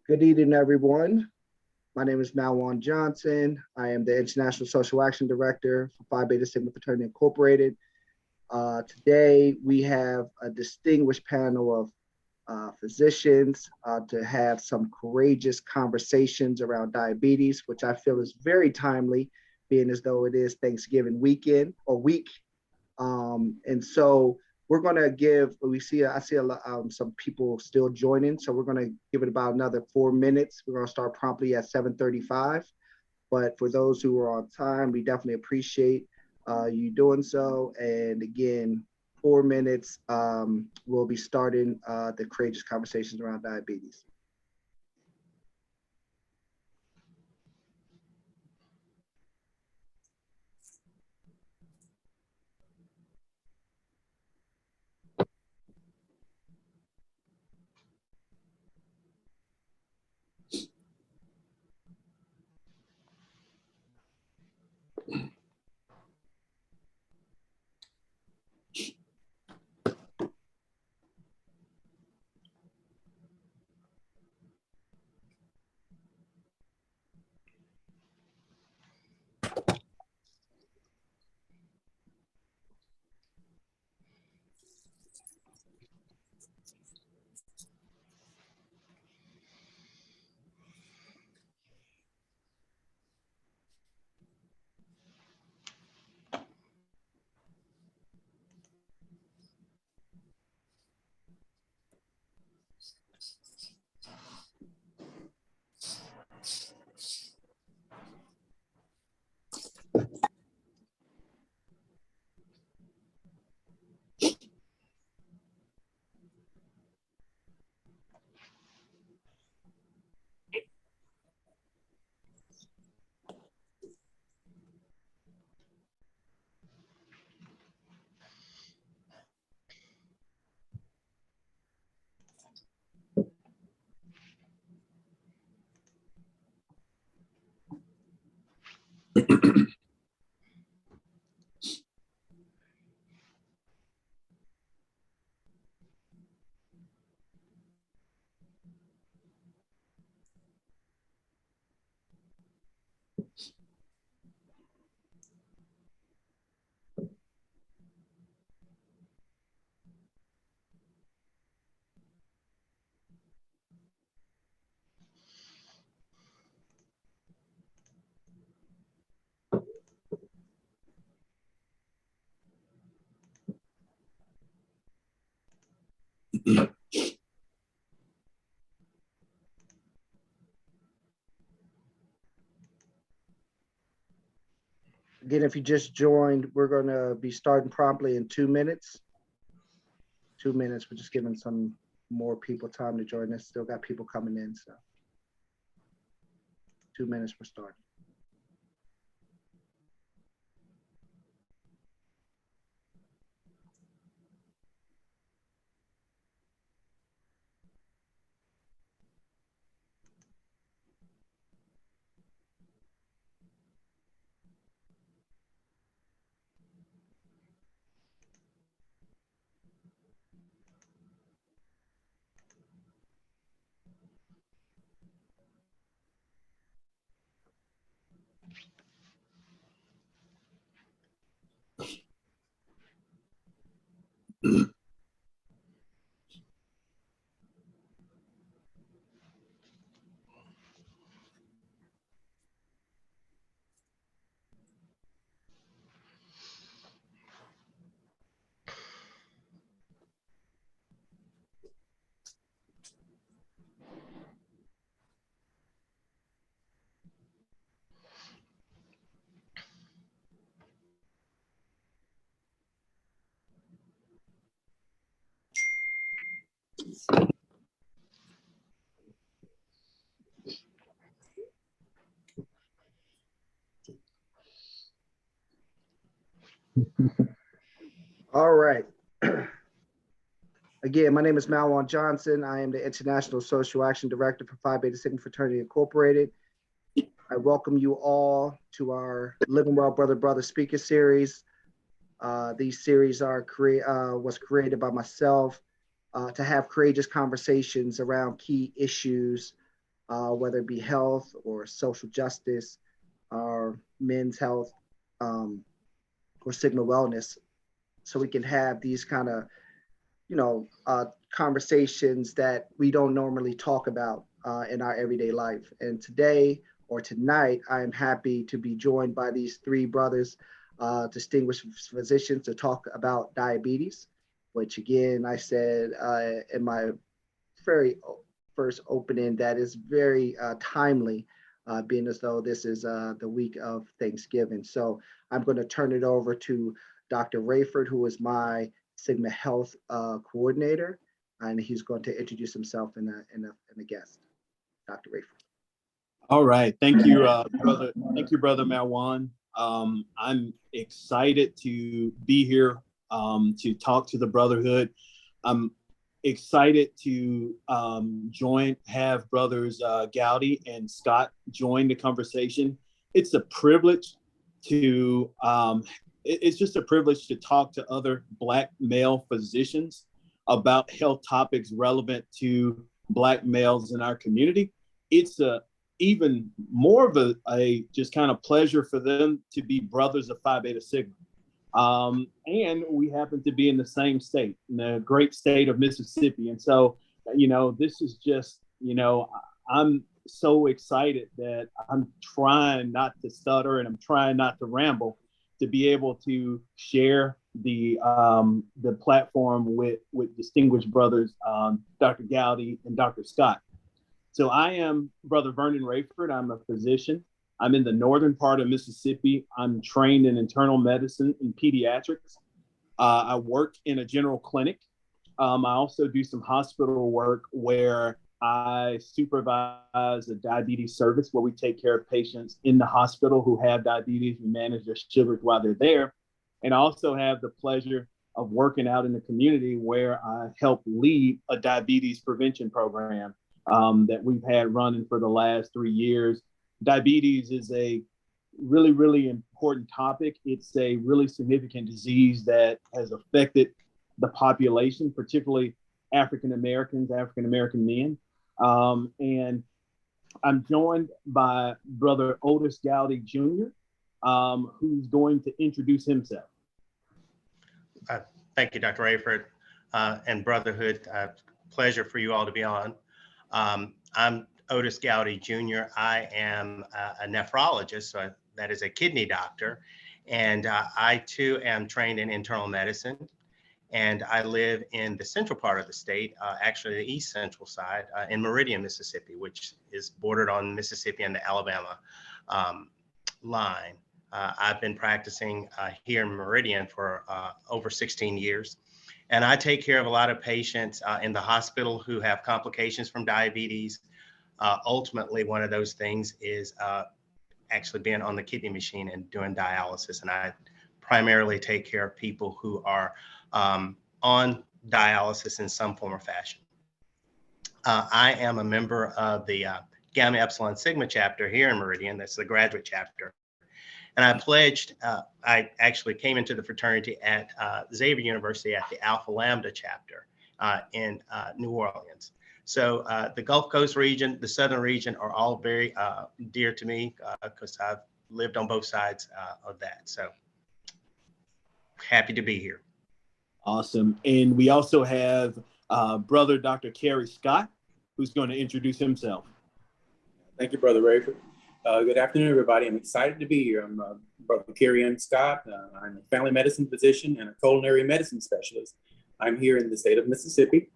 Good evening, everyone. My name is Malwan Johnson. I am the International Social Action Director for Phi Beta Sigma Fraternity Incorporated. Today, we have a distinguished panel of physicians to have some courageous conversations around diabetes, which I feel is very timely, being as though it is Thanksgiving weekend or week. And so we're going to give, I see some people still joining. So we're going to give it about another 4 minutes. We're going to start promptly at 7:35. But for those who are on time, we definitely appreciate you doing so. And again, 4 minutes, we'll be starting the courageous conversations around diabetes. Again, if you just joined, we're going to be starting promptly in 2 minutes. 2 minutes, we're just giving some more people time to join us. Still got people coming in, so 2 minutes, we're starting. All right. Again, my name is Malwan Johnson. I am the International Social Action Director for Phi Beta Sigma Fraternity Incorporated. I welcome you all to our Living Well Brother Brother speaker series. These series was created by myself to have courageous conversations around key issues whether it be health or social justice or men's health, um, or Sigma wellness, so we can have these kind of, conversations that we don't normally talk about in our everyday life. And today or tonight, I am happy to be joined by these three brothers, distinguished physicians, to talk about diabetes, which again, I said in my very first opening that is very timely, being as though this is the week of Thanksgiving. So I'm going to turn it over to Dr. Rayford, who is my Sigma Health coordinator, and he's going to introduce himself in a guest. Dr. Rayford. All right, thank you, brother. Thank you, brother Malwan. I'm excited to be here to talk to the Brotherhood. I'm excited to have brothers Gowdy and Scott join the conversation. It's a privilege to it's just a privilege to talk to other Black male physicians about health topics relevant to Black males in our community. It's even more of a just kind of pleasure for them to be brothers of Phi Beta Sigma. And we happen to be in the same state, in the great state of Mississippi. And so, this is just, I'm so excited that I'm trying not to stutter and I'm trying not to ramble, to be able to share the platform with distinguished brothers, Dr. Gowdy and Dr. Scott. So I am Brother Vernon Rayford. I'm a physician. I'm in the northern part of Mississippi. I'm trained in internal medicine and pediatrics. I work in a general clinic. I also do some hospital work where I supervise a diabetes service where we take care of patients in the hospital who have diabetes. We manage their sugars while they're there. And I also have the pleasure of working out in the community where I help lead a diabetes prevention program that we've had running for the last 3 years. Diabetes is a really, really important topic. It's a really significant disease that has affected the population, particularly African American men. And I'm joined by Brother Otis Gowdy Jr., who's going to introduce himself. Thank you, Dr. Rayford, and Brotherhood. Pleasure for you all to be on. I'm Otis Gowdy Jr. I am a nephrologist, so that is a kidney doctor. And I too am trained in internal medicine. And I live in the central part of the state, actually the east central side, in Meridian, Mississippi, which is bordered on Mississippi and the Alabama line. I've been practicing here in Meridian for over 16 years. And I take care of a lot of patients in the hospital who have complications from diabetes. Ultimately, one of those things is actually being on the kidney machine and doing dialysis. And I primarily take care of people who are on dialysis in some form or fashion. I am a member of the Gamma Epsilon Sigma chapter here in Meridian. That's the graduate chapter. And I pledged, I actually came into the fraternity at Xavier University at the Alpha Lambda chapter in New Orleans. So the Gulf Coast region, the Southern region are all very dear to me because I've lived on both sides of that. So happy to be here. Awesome. And we also have Brother Dr. Kerry Scott, who's going to introduce himself. Thank you, Brother Rayford. Good afternoon, everybody. I'm excited to be here. I'm Brother Kerry Scott. I'm a family medicine physician and a culinary medicine specialist. I'm here in the state of Mississippi.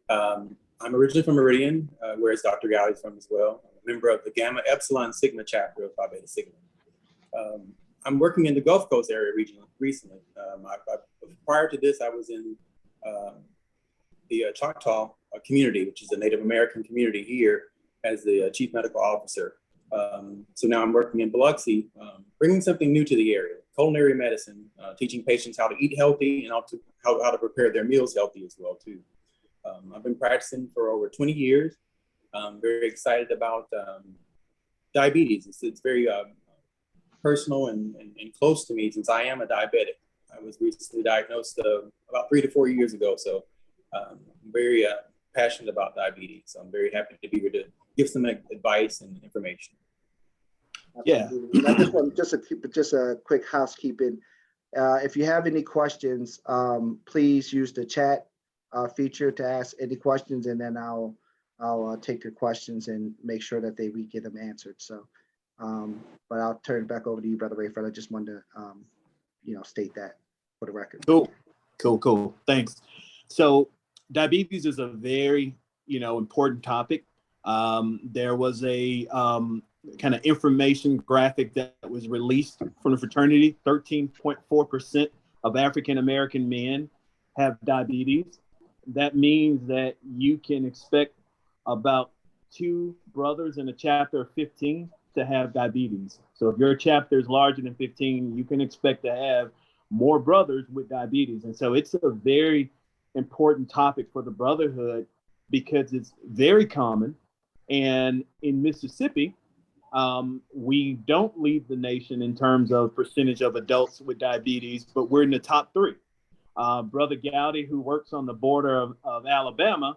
I'm originally from Meridian, whereas Dr. Gowdy is from as well. I'm a member of the Gamma Epsilon Sigma chapter of Phi Beta Sigma. I'm working in the Gulf Coast area recently. Prior to this, I was in the Choctaw community, which is a Native American community here, as the chief medical officer. So now I'm working in Biloxi, bringing something new to the area, culinary medicine, teaching patients how to eat healthy and how to prepare their meals healthy as well too. I've been practicing for over 20 years. I'm very excited about diabetes. It's very personal and close to me since I am a diabetic. I was recently diagnosed about 3 to 4 years ago. So I'm very passionate about diabetes. So I'm very happy to be here to give some advice and information. Yeah. Absolutely. I just want just a quick housekeeping. If you have any questions, please use the chat feature to ask any questions, and then I'll take your questions and make sure that we get them answered. So, but I'll turn it back over to you, Brother Rayford. I just wanted to, state that for the record. Cool. Thanks. So diabetes is a very, important topic. There was a kind of information graphic that was released from the fraternity. 13.4% of African-American men have diabetes. That means that you can expect about 2 brothers in a chapter of 15 to have diabetes. So if your chapter is larger than 15, you can expect to have more brothers with diabetes. And so it's a very important topic for the brotherhood because it's very common. And in Mississippi, we don't lead the nation in terms of percentage of adults with diabetes, but we're in the top 3. Brother Gowdy, who works on the border of Alabama.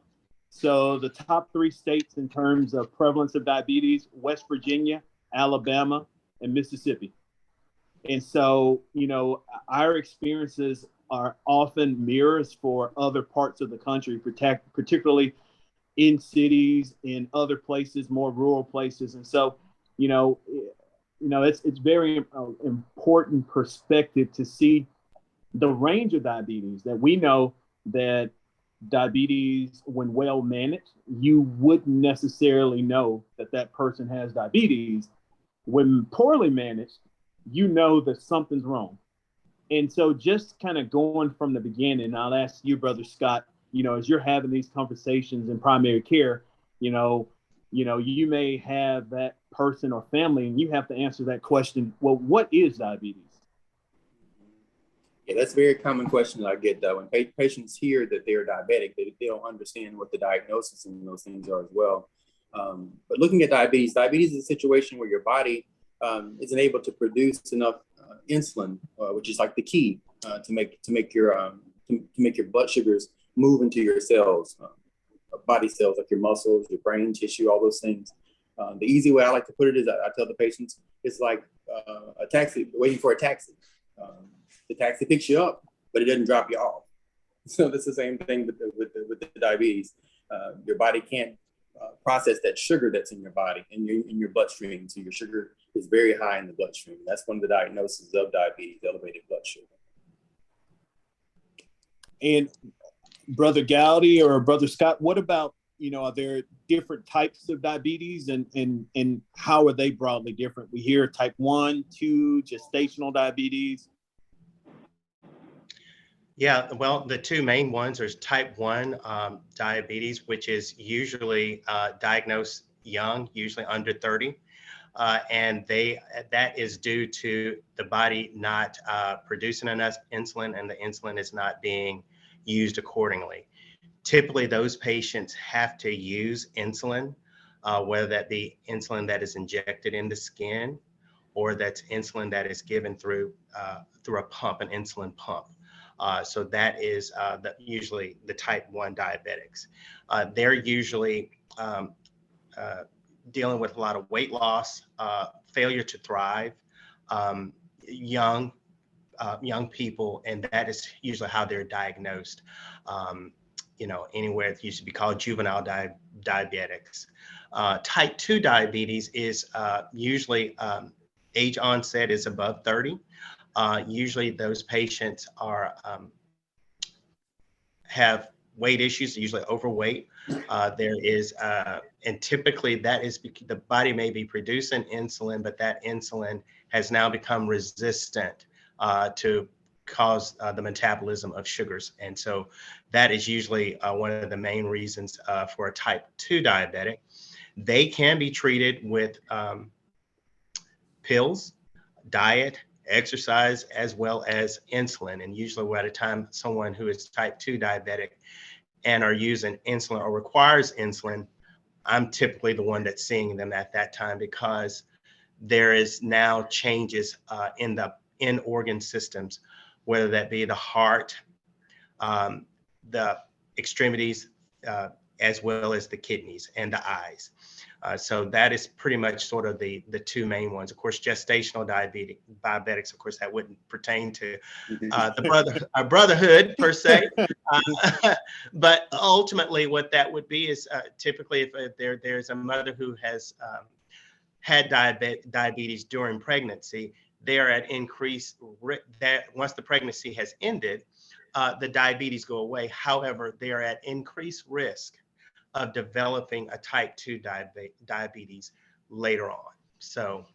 So the top 3 states in terms of prevalence of diabetes: West Virginia, Alabama, and Mississippi. And so, our experiences are often mirrors for other parts of the country, particularly in cities, in other places, more rural places. And so, it's very important perspective to see the range of diabetes. That we know that diabetes, when well managed, you wouldn't necessarily know that person has diabetes. When poorly managed, you know that something's wrong. And so just kind of going from the beginning, I'll ask you, Brother Scott, as you're having these conversations in primary care, you may have that person or family and you have to answer that question. Well, what is diabetes? Yeah, that's a very common question that I get though. When patients hear that they're diabetic, they don't understand what the diagnosis and those things are as well. But looking at diabetes is a situation where your body isn't able to produce enough insulin, which is like the key to make your blood sugars move into your cells, body cells like your muscles, your brain tissue, all those things. The easy way I like to put it is I tell the patients it's like a taxi, waiting for a taxi. The taxi picks you up, but it doesn't drop you off. So that's the same thing with the diabetes. Your body can't process that sugar that's in your body and in your bloodstream. So your sugar is very high in the bloodstream. That's one of the diagnoses of diabetes, elevated blood sugar. And Brother Gowdy or Brother Scott, what about, are there different types of diabetes and how are they broadly different? We hear type 1, 2, gestational diabetes. Yeah, well, the 2 main ones are type 1 diabetes, which is usually diagnosed young, usually under 30. And that is due to the body not producing enough insulin, and the insulin is not being used accordingly. Typically, those patients have to use insulin, whether that be insulin that is injected in the skin or that's insulin that is given through a pump, an insulin pump. So that is usually the type 1 diabetics. They're usually dealing with a lot of weight loss, failure to thrive, young people, and that is usually how they're diagnosed. Anywhere it used to be called juvenile diabetics. Type 2 diabetes is usually age onset is above 30. Usually those patients have weight issues, usually overweight. And typically that is the body may be producing insulin, but that insulin has now become resistant to cause the metabolism of sugars. And so that is usually one of the main reasons for a type 2 diabetic. They can be treated with pills, diet, exercise, as well as insulin. And usually by the time someone who is type 2 diabetic and are using insulin or requires insulin, I'm typically the one that's seeing them at that time, because there is now changes in organ systems, whether that be the heart, the extremities, as well as the kidneys and the eyes. So that is pretty much sort of the two main ones. Of course, gestational diabetics, of course, that wouldn't pertain to our brotherhood per se. But ultimately, what that would be is typically if there's a mother who has had diabetes during pregnancy, they are at increased risk that once the pregnancy has ended, the diabetes go away. However, they are at increased risk of developing a type 2 diabetes later on. So.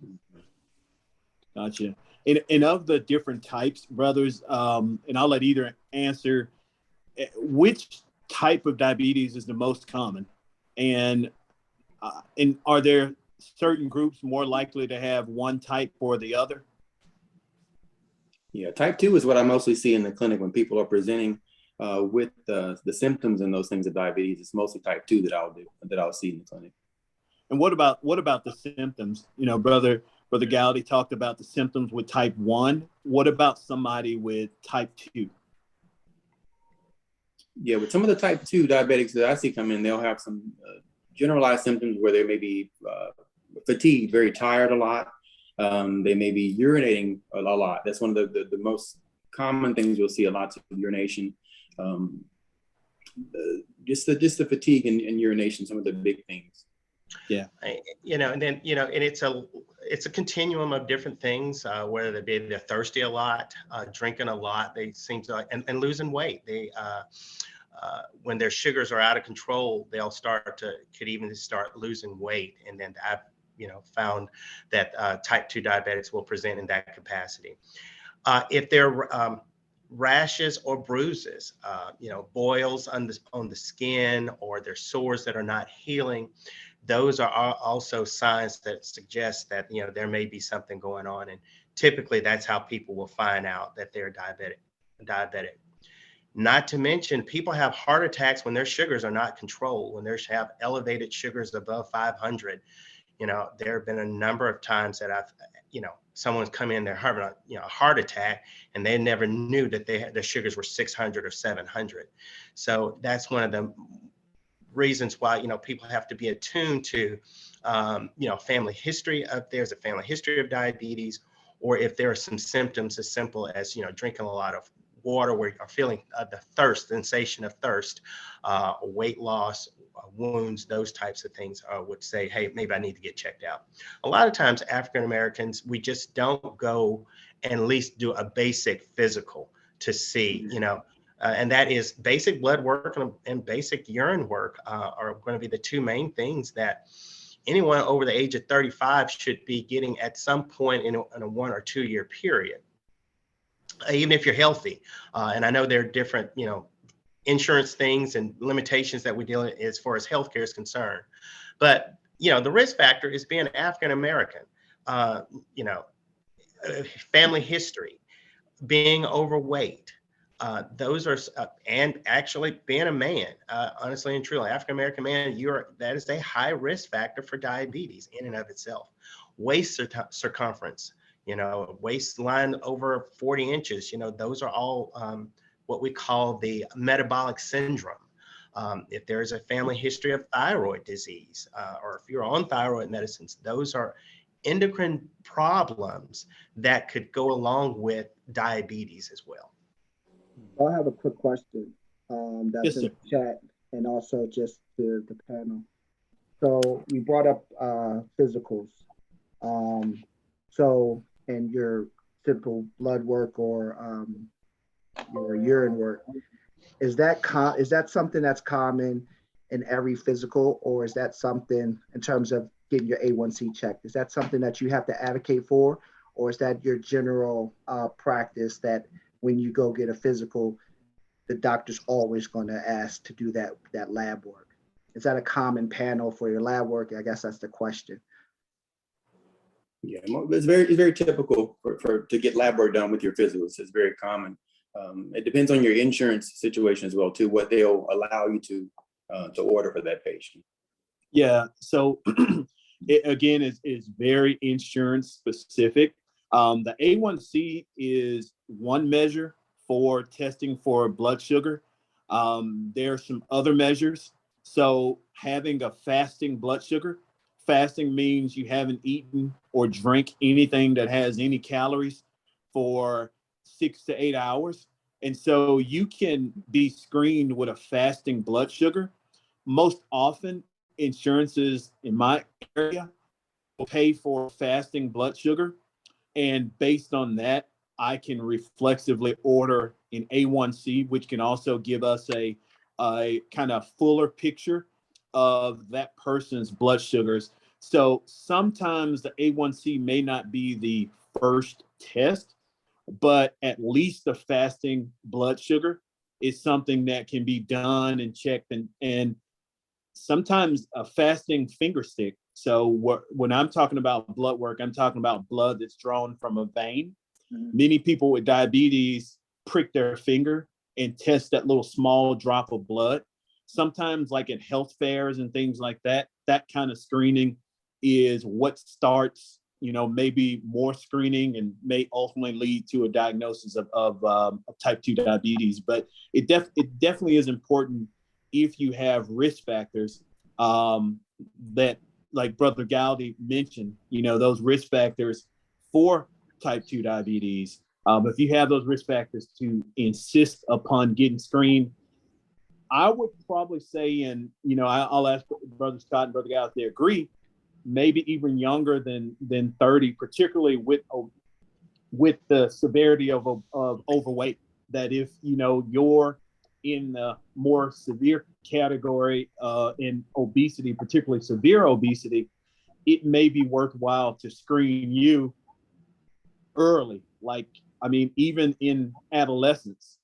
Gotcha. And of the different types, brothers, and I'll let either answer, which type of diabetes is the most common? And are there certain groups more likely to have one type or the other? Yeah, type 2 is what I mostly see in the clinic when people are presenting with the symptoms and those things of diabetes. It's mostly type 2 that I'll see in the clinic. And what about the symptoms? You know, Brother Gowdy talked about the symptoms with type 1. What about somebody with type 2? Yeah, with some of the type 2 diabetics that I see come in, they'll have some generalized symptoms where they may be fatigued, very tired a lot. They may be urinating a lot. That's one of the most common things you'll see, a lot of urination. Just the fatigue and urination, some of the big things. Yeah. And then, and it's a continuum of different things, whether they're thirsty a lot, drinking a lot, they seem to, and losing weight. They, when their sugars are out of control, they'll could even start losing weight. And then I've, found that type 2 diabetics will present in that capacity. If they're rashes or bruises, boils on the skin, or their sores that are not healing, those are also signs that suggest that there may be something going on. And typically that's how people will find out that they're diabetic. Not to mention, people have heart attacks when their sugars are not controlled, when they have elevated sugars above 500. There have been a number of times that someone's come in, they're having a heart attack, and they never knew that their sugars were 600 or 700. So that's one of the reasons why, people have to be attuned to, family history if there's a family history of diabetes, or if there are some symptoms as simple as, drinking a lot of water, where you're feeling the sensation of thirst, weight loss, wounds, those types of things would say, hey, maybe I need to get checked out. A lot of times, African Americans, we just don't go and at least do a basic physical to see, and that is basic blood work and basic urine work are going to be the two main things that anyone over the age of 35 should be getting at some point in a 1 or 2 year period, even if you're healthy. And I know there are different, insurance things and limitations that we deal with as far as healthcare is concerned. But, the risk factor is being African American, family history, being overweight. Those are, and actually being a man, honestly and truly, African American man, that is a high risk factor for diabetes in and of itself. Waist circumference, waistline over 40 inches, those are all what we call the metabolic syndrome. If there is a family history of thyroid disease, or if you're on thyroid medicines, those are endocrine problems that could go along with diabetes as well. I'll have a quick question that's Yes, in the chat, and also just to the panel. So you brought up physicals. So, and your typical blood work or your urine work, is that something that's common in every physical, or is that something in terms of getting your A1C checked? Is that something that you have to advocate for, or is that your general practice that when you go get a physical, the doctor's always going to ask to do that lab work? Is that a common panel for your lab work? I guess that's the question. Yeah, it's very typical to get lab work done with your physicals. It's very common. It depends on your insurance situation as well too, what they'll allow you to order for that patient. Yeah, so it again is very insurance specific. The A1C is one measure for testing for blood sugar. There are some other measures So having a fasting blood sugar, fasting means you haven't eaten or drank anything that has any calories for 6 to 8 hours. And so you can be screened with a fasting blood sugar. Most often, insurances in my area will pay for fasting blood sugar. And based on that, I can reflexively order an A1C, which can also give us a kind of fuller picture of that person's blood sugars. So sometimes the A1C may not be the first test, but at least the fasting blood sugar is something that can be done and checked, and sometimes a fasting finger stick. So when I'm talking about blood work, I'm talking about blood that's drawn from a vein. Many people with diabetes prick their finger and test that little small drop of blood. Sometimes, like at health fairs and things like that, that kind of screening is what starts, maybe more screening and may ultimately lead to a diagnosis of type 2 diabetes. But it definitely is important if you have risk factors that, like Brother Gowdy mentioned, those risk factors for type 2 diabetes. If you have those risk factors, to insist upon getting screened. I would probably say, and I'll ask Brother Scott and Brother Gowdy if they agree, maybe even younger than 30, particularly with the severity of overweight. That if you're in the more severe category in obesity, particularly severe obesity, it may be worthwhile to screen you early. Even in adolescence.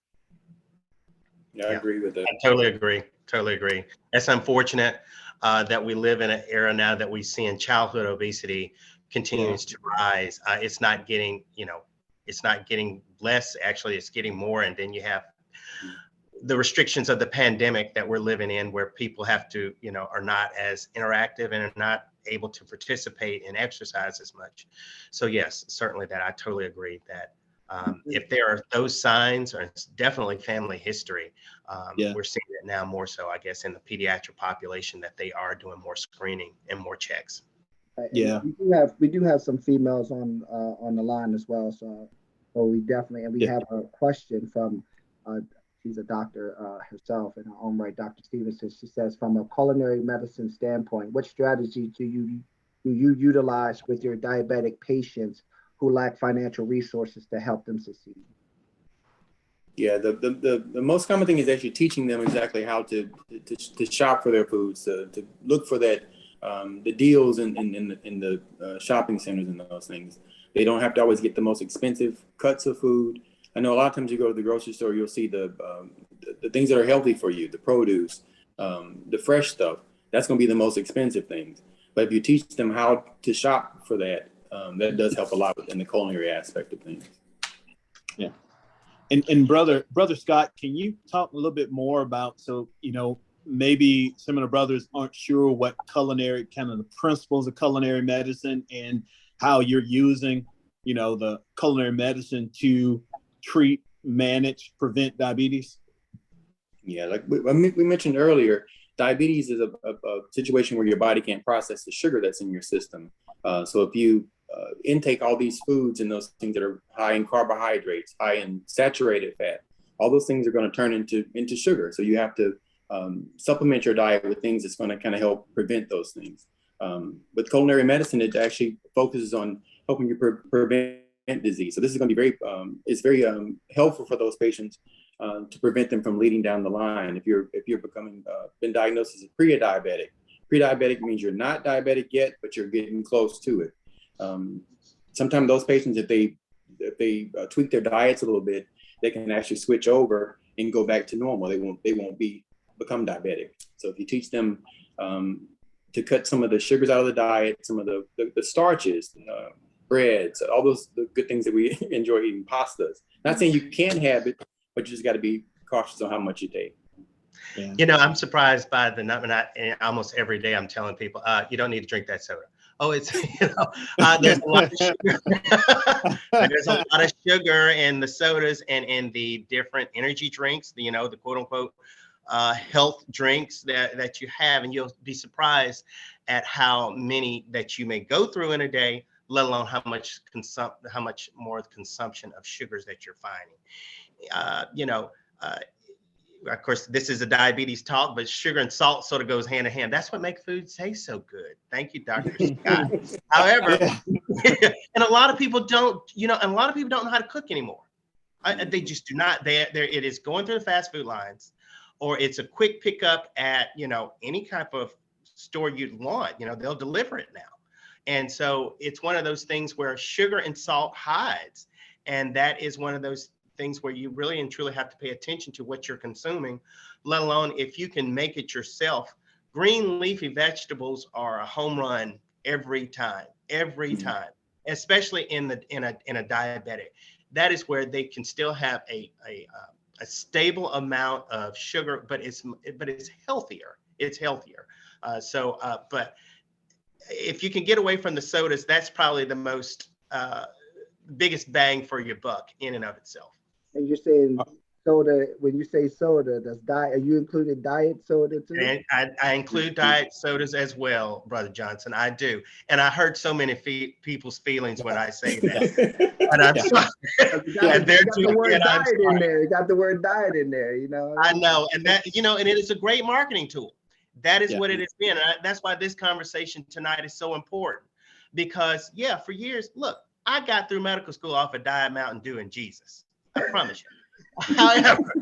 Yeah, I agree with that. I totally agree. Totally agree. It's unfortunate that we live in an era now that we see in childhood obesity continues to rise. It's not getting, it's not getting less. Actually, it's getting more. And then you have the restrictions of the pandemic that we're living in, where people have to, are not as interactive and are not able to participate in exercise as much. So yes, certainly that I totally agree that if there are those signs, or it's definitely family history, we're seeing it now more so, I guess, in the pediatric population, that they are doing more screening and more checks. Yeah, we do have some females on the line as well. So we definitely, and we have a question from she's a doctor herself in her own right, Dr. Stevenson. She says, from a culinary medicine standpoint, what strategy do you utilize with your diabetic patients who lack financial resources to help them succeed? Yeah, the most common thing is actually teaching them exactly how to shop for their foods, to look for that the deals in the shopping centers and those things. They don't have to always get the most expensive cuts of food. I know a lot of times you go to the grocery store, you'll see the things that are healthy for you, the produce, the fresh stuff. That's going to be the most expensive things. But if you teach them how to shop for that, that does help a lot in the culinary aspect of things. Yeah. And brother Scott, can you talk a little bit more about, so maybe some of the brothers aren't sure what culinary, kind of the principles of culinary medicine, and how you're using the culinary medicine to treat, manage, prevent diabetes? Yeah, like we mentioned earlier, diabetes is a situation where your body can't process the sugar that's in your system. So if you intake all these foods and those things that are high in carbohydrates, high in saturated fat, all those things are going to turn into sugar. So you have to supplement your diet with things that's going to kind of help prevent those things. With culinary medicine, it actually focuses on helping you prevent disease. So this is going to be very helpful for those patients to prevent them from leading down the line. If you're been diagnosed as a pre-diabetic means you're not diabetic yet, but you're getting close to it. Sometimes those patients, if they tweak their diets a little bit, they can actually switch over and go back to normal. They won't become diabetic. So if you teach them to cut some of the sugars out of the diet, some of the starches, breads, all those the good things that we enjoy eating, pastas. Not saying you can't have it, but you just got to be cautious on how much you take. Yeah. I'm surprised by almost every day I'm telling people, you don't need to drink that soda. Oh, it's, there's a lot of sugar. There's a lot of sugar in the sodas and in the different energy drinks, the quote unquote health drinks that you have, and you'll be surprised at how many that you may go through in a day, let alone how much more consumption of sugars that you're finding. Of course, this is a diabetes talk, but sugar and salt sort of goes hand in hand. That's what makes food taste so good. Thank you, Dr. Scott. However, and a lot of people don't, and a lot of people don't know how to cook anymore. They just do not. It is going through the fast food lines, or it's a quick pickup at, any type of store you'd want. They'll deliver it now. And so it's one of those things where sugar and salt hides. And that is one of those things where you really and truly have to pay attention to what you're consuming, let alone if you can make it yourself. Green leafy vegetables are a home run every time, especially in a diabetic. That is where they can still have a stable amount of sugar, but it's healthier. It's healthier. But if you can get away from the sodas, that's probably the most biggest bang for your buck in and of itself. And you're saying soda, when you say soda, are you including diet soda too? And I include diet sodas as well, Brother Johnson. I do. And I hurt so many people's feelings when I say that. And I'm sorry. You got the word diet in there. You got the word diet in there, I know. And that, and it is a great marketing tool. That is what it has been. And that's why this conversation tonight is so important. Because, for years, look, I got through medical school off of Diet Mountain Dew and Jesus. I promise you. However,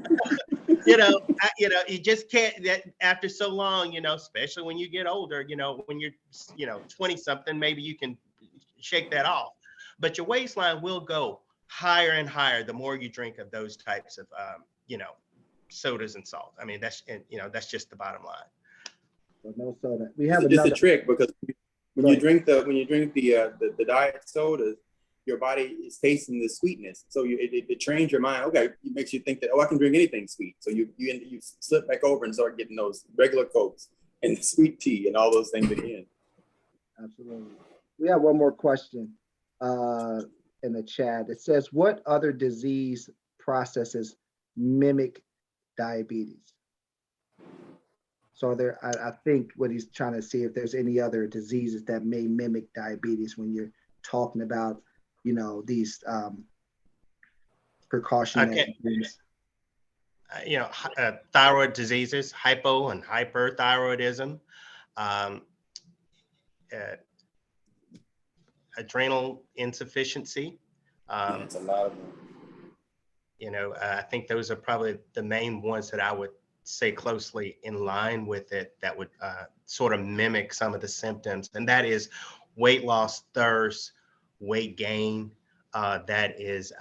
you just can't, that after so long, especially when you get older, when you're, 20 something, maybe you can shake that off. But your waistline will go higher and higher the more you drink of those types of, sodas and salt. I mean, that's just the bottom line. So no soda. We have just a trick, because when you drink the diet sodas, your body is tasting the sweetness. So it trains your mind. Okay, it makes you think that, I can drink anything sweet. So you slip back over and start getting those regular Cokes and the sweet tea and all those things again. Absolutely. We have one more question in the chat. It says, what other disease processes mimic diabetes? So I think what he's trying to see if there's any other diseases that may mimic diabetes when you're talking about these precautionary things. Thyroid diseases, hypo and hyperthyroidism, adrenal insufficiency. It's a lot of them. I think those are probably the main ones that I would say closely in line with it, that would sort of mimic some of the symptoms. And that is weight loss, thirst, weight gain, that is,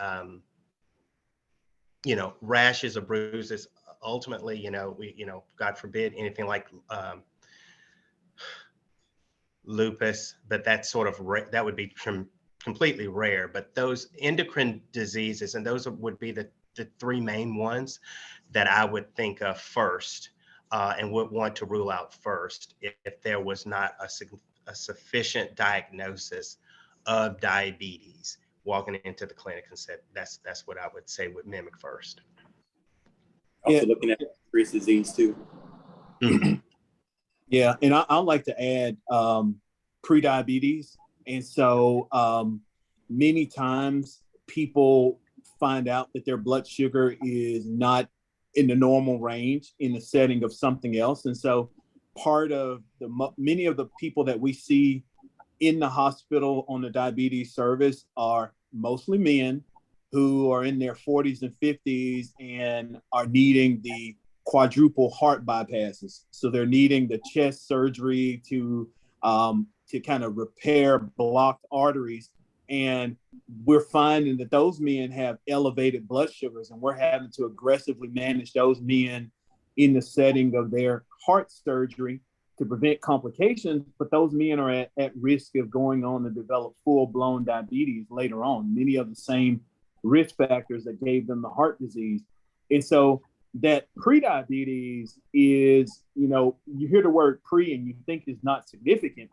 rashes or bruises. Ultimately, God forbid anything like lupus, but that's sort of that would be completely rare. But those endocrine diseases, and those would be the three main ones that I would think of first, and would want to rule out first if there was not a sufficient diagnosis of diabetes walking into the clinic and said that's what I would say would mimic first. Also looking at increased disease too. Yeah, and I'd like to add pre-diabetes. And so many times people find out that their blood sugar is not in the normal range in the setting of something else. And so part of many of the people that we see in the hospital on the diabetes service are mostly men who are in their 40s and 50s and are needing the quadruple heart bypasses. So they're needing the chest surgery to kind of repair blocked arteries. And we're finding that those men have elevated blood sugars, and we're having to aggressively manage those men in the setting of their heart surgery to prevent complications. But those men are at risk of going on to develop full-blown diabetes later on, many of the same risk factors that gave them the heart disease. And so that pre-diabetes is, you hear the word pre and you think it's not significant.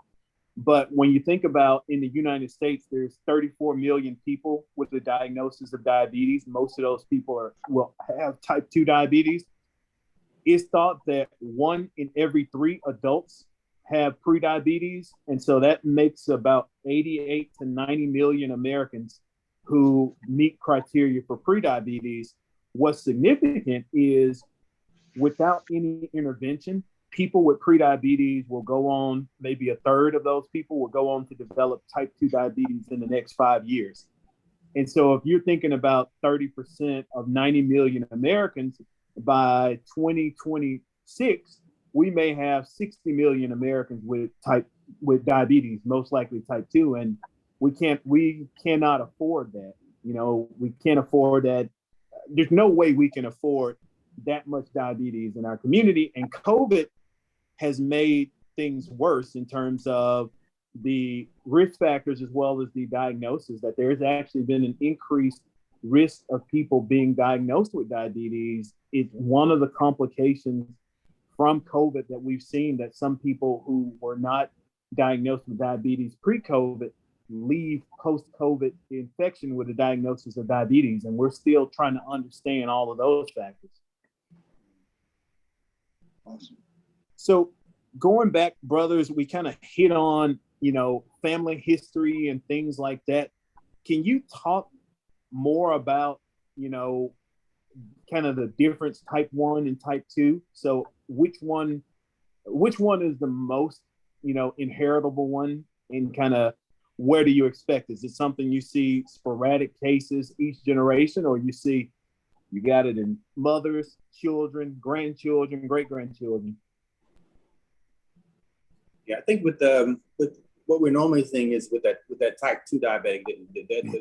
But when you think about in the United States, there's 34 million people with a diagnosis of diabetes. Most of those people will have type 2 diabetes. it's thought that 1 in every 3 adults have prediabetes. And so that makes about 88 to 90 million Americans who meet criteria for prediabetes. What's significant is without any intervention, people with prediabetes will go on, maybe a third of those people will go on to develop type 2 diabetes in the next 5 years. And so if you're thinking about 30% of 90 million Americans, by 2026, we may have 60 million Americans with diabetes, most likely type 2. And we cannot afford that. You know, we can't afford that. There's no way we can afford that much diabetes in our community. And COVID has made things worse in terms of the risk factors as well as the diagnosis, that there's actually been an increased risk of people being diagnosed with diabetes. It's one of the complications from COVID that we've seen, that some people who were not diagnosed with diabetes pre-COVID leave post-COVID infection with a diagnosis of diabetes. And we're still trying to understand all of those factors. Awesome. So going back, brothers, we kind of hit on, family history and things like that. Can you talk more about, kind of the difference type 1 and type 2? So which one is the most, inheritable one, and kind of where do you expect? Is it something you see sporadic cases each generation, or you got it in mothers, children, grandchildren, great-grandchildren? Yeah, I think with what we're normally seeing is with that type 2 diabetic,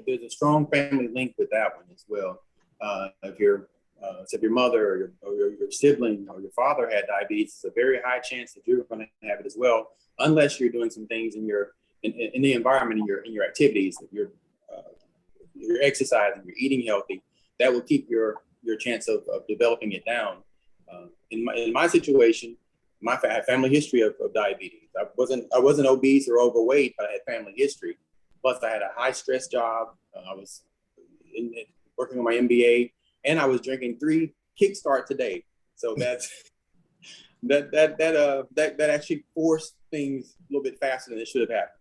there's a strong family link with that one as well. If your mother or your sibling or your father had diabetes, it's a very high chance that you're going to have it as well, unless you're doing some things in the environment, in your activities, that you're exercising, you're eating healthy. That will keep your chance of developing it down. In my situation, I had family history of diabetes. I wasn't obese or overweight, but I had family history. Plus, I had a high stress job. I was working on my MBA, and I was drinking 3 Kickstarts a day. So that actually forced things a little bit faster than it should have happened.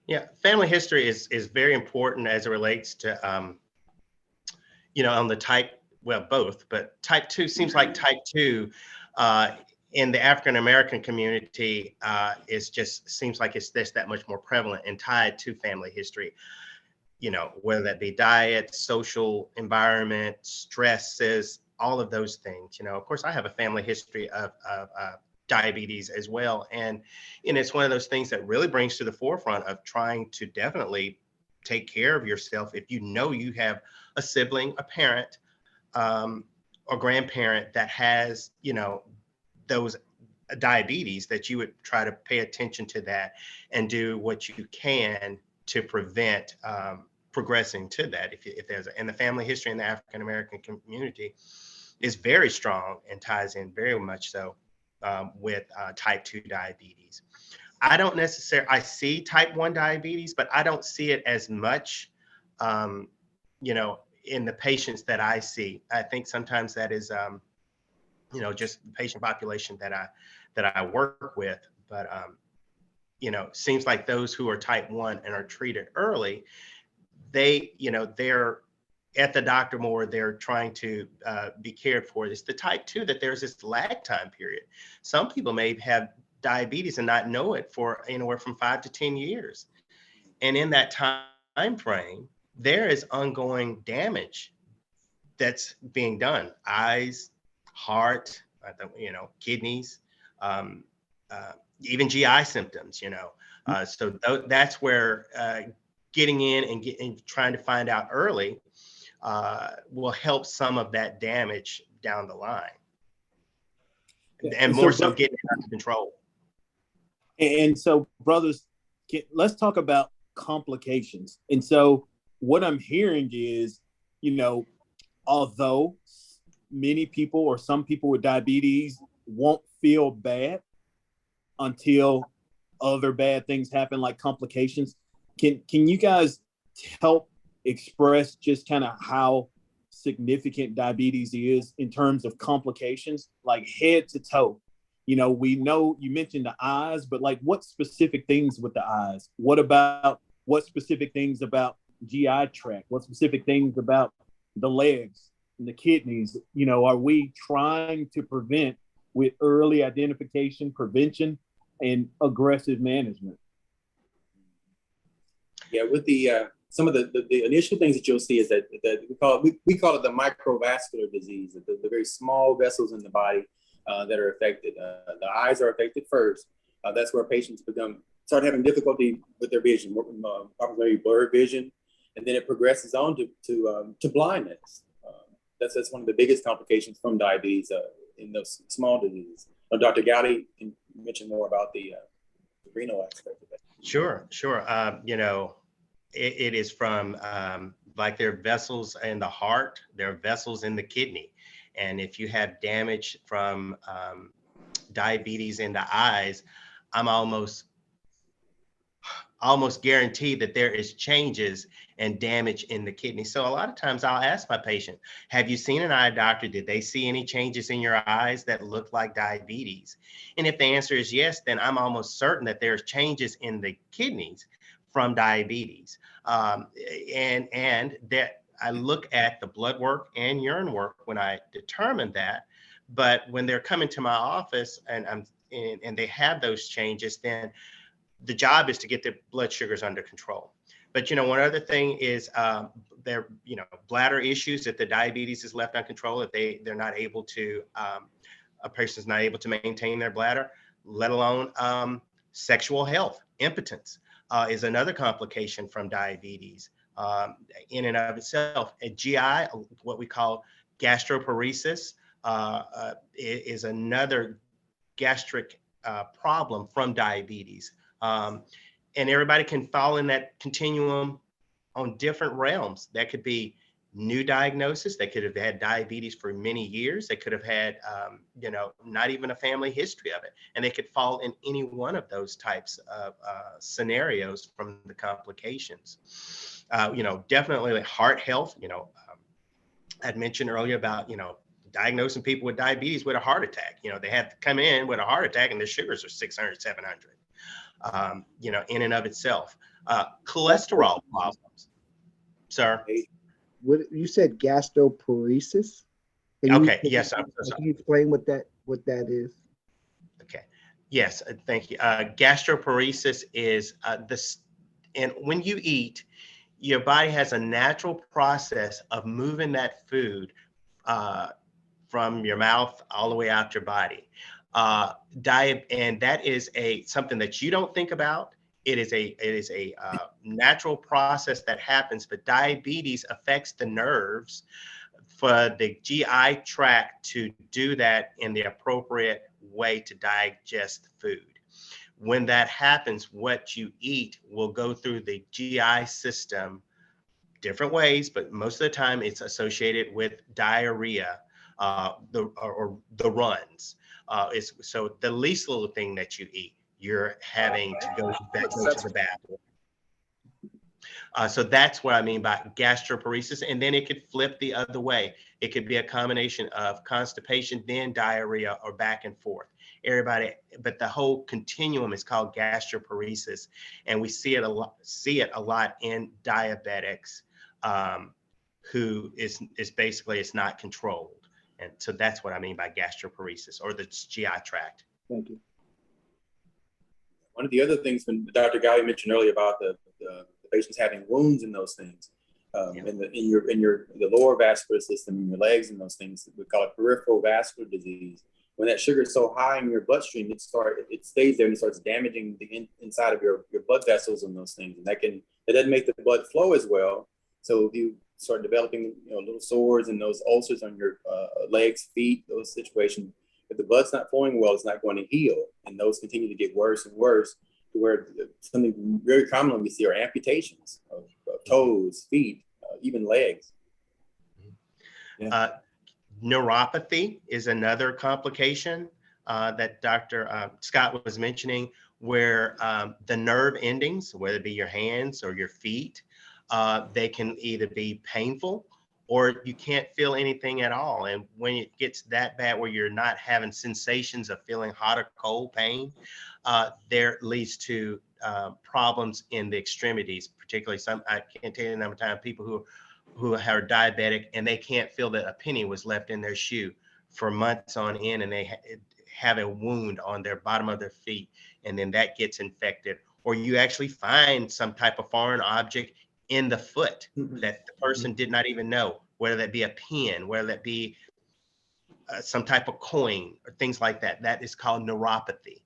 Yeah. Family history is very important as it relates to on the type. Well, both, but type 2 seems like type 2 in the African American community seems like it's that much more prevalent and tied to family history. Whether that be diet, social environment, stresses, all of those things. Of course, I have a family history of diabetes as well, and it's one of those things that really brings to the forefront of trying to definitely take care of yourself if you have a sibling, a parent, or grandparent that has, those diabetes, that you would try to pay attention to that and do what you can to prevent progressing to that. If there's and the family history in the African American community is very strong and ties in very much so with type 2 diabetes. I see type 1 diabetes, but I don't see it as much, in the patients that I see. I think sometimes that is, just the patient population that I work with. But, seems like those who are type 1 and are treated early, they're at the doctor more, they're trying to be cared for. It's the type 2 that there's this lag time period. Some people may have diabetes and not know it for anywhere from 5 to 10 years. And in that time frame, there is ongoing damage that's being done. Eyes, heart, kidneys, even GI symptoms, So that's where getting in and trying to find out early will help some of that damage down the line. And more so getting it under control. And so, brothers, let's talk about complications. And so what I'm hearing is, although many people or some people with diabetes won't feel bad until other bad things happen, like complications, can you guys help express just kind of how significant diabetes is in terms of complications, like head to toe. You know, we know you mentioned the eyes, but like what specific things with the eyes? What specific things about GI tract? What specific things about the legs and the kidneys? You know, are we trying to prevent with early identification, prevention, and aggressive management? Yeah, with the some of the initial things that you'll see is that we call it the microvascular disease, the very small vessels in the body that are affected. The eyes are affected first. That's where patients start having difficulty with their vision, probably blurred vision, and then it progresses on to blindness. That's one of the biggest complications from diabetes in those small diseases. Dr. Gowdy can mention more about the renal aspect of it. Sure. You know, it is from like there are vessels in the heart, there are vessels in the kidney. And if you have damage from diabetes in the eyes, I'm almost guaranteed that there is changes and damage in the kidney. So a lot of times I'll ask my patient, have you seen an eye doctor? Did they see any changes in your eyes that look like diabetes? And if the answer is yes, then I'm almost certain that there's changes in the kidneys from diabetes. And that I look at the blood work and urine work when I determine that. But when they're coming to my office and they have those changes, then the job is to get their blood sugars under control. But, you know, one other thing is their, you know, bladder issues. If the diabetes is left uncontrolled, if they're not able to, a person's not able to maintain their bladder, let alone sexual health, impotence is another complication from diabetes in and of itself. A GI, what we call gastroparesis, is another gastric problem from diabetes. And everybody can fall in that continuum on different realms. That could be new diagnosis. They could have had diabetes for many years. They could have had, you know, not even a family history of it. And they could fall in any one of those types of scenarios from the complications. You know, definitely like heart health. You know, I'd mentioned earlier about, you know, diagnosing people with diabetes with a heart attack. You know, they have to come in with a heart attack and their sugars are 600, 700. You know, in and of itself. Cholesterol problems. Sir? What you said, gastroparesis? Okay, yes. I'm so sorry. Can you explain what that is? Okay, yes, thank you. Gastroparesis is and when you eat, your body has a natural process of moving that food from your mouth all the way out your body. Diet, and that is something that you don't think about. It is a natural process that happens, but diabetes affects the nerves for the GI tract to do that in the appropriate way to digest food. When that happens, what you eat will go through the GI system different ways, but most of the time it's associated with diarrhea, or the runs. So the least little thing that you eat, you're having to go to the bathroom. So that's what I mean by gastroparesis. And then it could flip the other way. It could be a combination of constipation, then diarrhea, or back and forth. But the whole continuum is called gastroparesis. And we see it a lot in diabetics who is basically, it's not controlled. And so that's what I mean by gastroparesis, or the GI tract. Thank you. One of the other things when Dr. Gowdy mentioned earlier about the patients having wounds in those things, in the lower vascular system, in your legs and those things, we call it peripheral vascular disease. When that sugar is so high in your bloodstream, it stays there and it starts damaging the inside of your blood vessels and those things. And that doesn't make the blood flow as well. So if you start developing, you know, little sores and those ulcers on your legs, feet, those situations, if the blood's not flowing well, it's not going to heal. And those continue to get worse and worse, to where something very commonly we see are amputations of toes, feet, even legs. Yeah. Neuropathy is another complication that Dr. Scott was mentioning, where the nerve endings, whether it be your hands or your feet, they can either be painful or you can't feel anything at all. And when it gets that bad where you're not having sensations of feeling hot or cold pain, there leads to problems in the extremities, particularly I can't tell you the number of times people who are diabetic and they can't feel that a penny was left in their shoe for months on end, and they have a wound on their bottom of their feet, and then that gets infected, or you actually find some type of foreign object in the foot that the person did not even know, whether that be a pin, whether that be some type of coin or things like that. That is called neuropathy.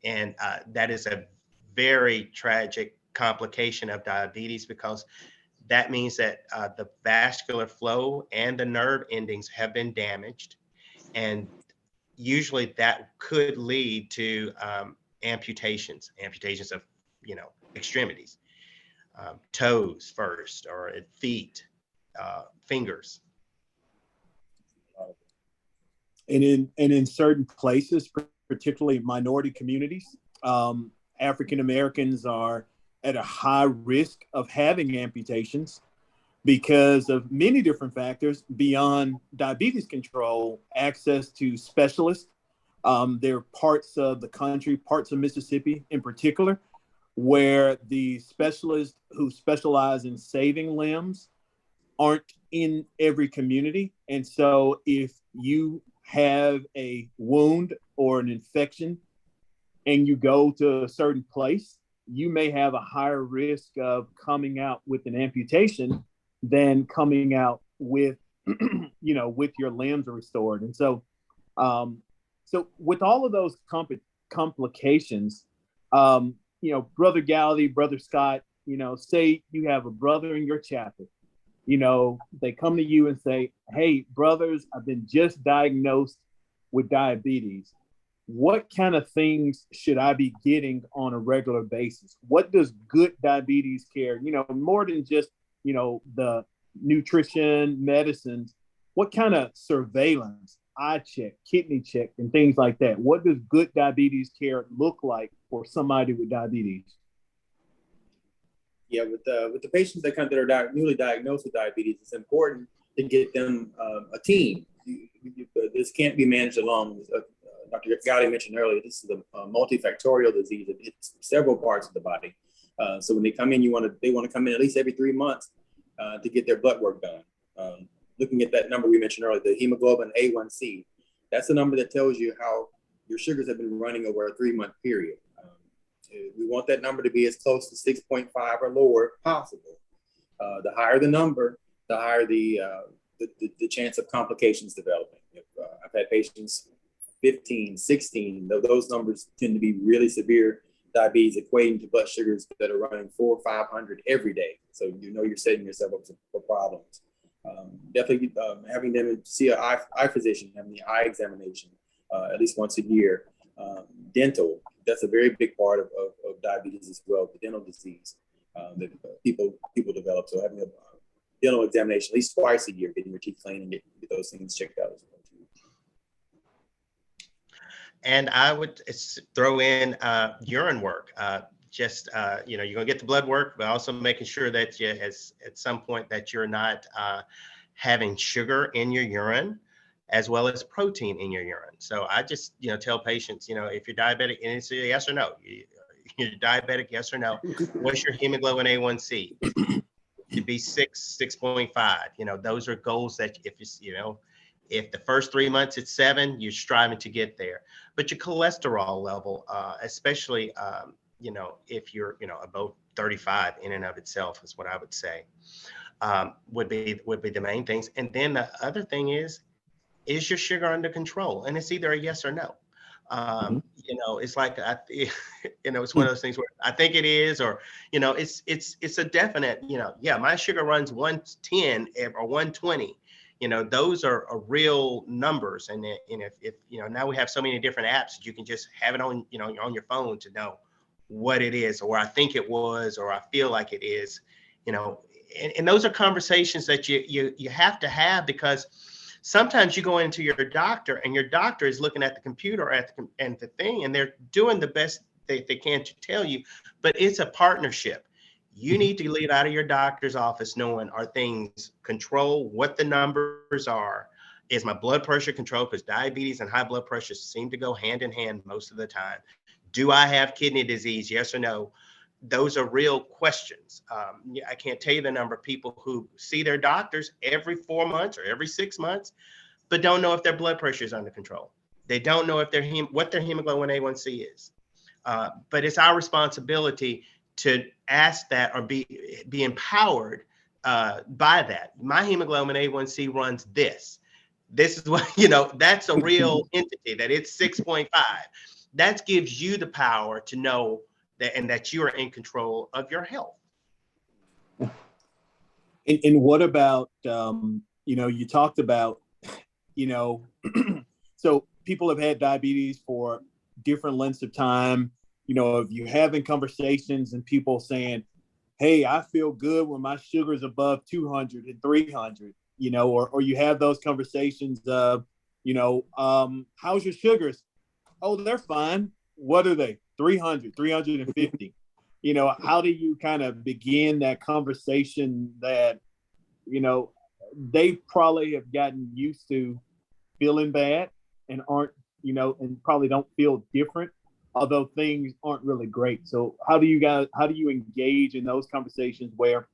And that is a very tragic complication of diabetes, because that means that the vascular flow and the nerve endings have been damaged. And usually that could lead to amputations of, extremities, toes first, or feet, fingers. And in certain places, particularly minority communities, African Americans are at a high risk of having amputations because of many different factors beyond diabetes control, access to specialists. There are parts of the country, parts of Mississippi in particular, where the specialists who specialize in saving limbs aren't in every community. And so if you have a wound or an infection and you go to a certain place, you may have a higher risk of coming out with an amputation than coming out with, with your limbs restored. And so, so with all of those complications, Brother Gowdy, Brother Scott, say you have a brother in your chapter, they come to you and say, hey, brothers, I've been just diagnosed with diabetes. What kind of things should I be getting on a regular basis? What does good diabetes care, more than just, the nutrition, medicines, what kind of surveillance, eye check, kidney check, and things like that? What does good diabetes care look like for somebody with diabetes? Yeah, with the patients that come that are newly diagnosed with diabetes, it's important to get them a team. This can't be managed alone. Dr. Gowdy mentioned earlier, this is a multifactorial disease. It hits several parts of the body. So when they come in, they want to come in at least every 3 months to get their blood work done. Looking at that number we mentioned earlier, the hemoglobin A1C, that's the number that tells you how your sugars have been running over a 3-month period. We want that number to be as close to 6.5 or lower possible. The higher the number, the higher the chance of complications developing. I've had patients 15, 16, those numbers tend to be really severe diabetes, equating to blood sugars that are running 400 or 500 every day. So you're setting yourself up for problems. Definitely having them see an eye physician, having the eye examination at least once a year. Dental, that's a very big part of diabetes as well, the dental disease that people develop. So having a dental examination at least twice a year, getting your teeth cleaned and get those things checked out as well too. And I would throw in urine work. You're gonna get the blood work, but also making sure that at some point that you're not having sugar in your urine, as well as protein in your urine. So I just, tell patients, if you're diabetic, and it's a yes or no, you're diabetic, yes or no, what's your hemoglobin A1C? To be 6.5, those are goals that if the first 3 months it's 7, you're striving to get there. But your cholesterol level, especially, if you're, above 35 in and of itself is what I would say, would be the main things. And then the other thing is your sugar under control? And it's either a yes or no. It's like, it's one of those things where I think it is, or, it's a definite, my sugar runs 110 or 120. Those are real numbers. And if now we have so many different apps that you can just have it on, on your phone to know what it is, or I think it was, or I feel like it is, and those are conversations that you have to have, because sometimes you go into your doctor and your doctor is looking at the computer and the thing, and they're doing the best they can to tell you, but it's a partnership. You need to leave out of your doctor's office knowing, are things controlled, what the numbers are. Is my blood pressure controlled? Because diabetes and high blood pressure seem to go hand in hand most of the time. Do I have kidney disease? Yes or no? Those are real questions. I can't tell you the number of people who see their doctors every 4 months or every 6 months, but don't know if their blood pressure is under control. They don't know if what their hemoglobin A1C is. But it's our responsibility to ask that or be empowered by that. My hemoglobin A1C runs this. This is what, that's a real entity, that it's 6.5. That gives you the power to know that, and that you are in control of your health. And what about, you talked about, so people have had diabetes for different lengths of time. If you're having conversations and people saying, hey, I feel good when my sugar's above 200 and 300, or you have those conversations of, how's your sugars? Oh, they're fine. What are they? 300, 350. How do you kind of begin that conversation that, they probably have gotten used to feeling bad and aren't, and probably don't feel different, although things aren't really great. So how do you engage in those conversations where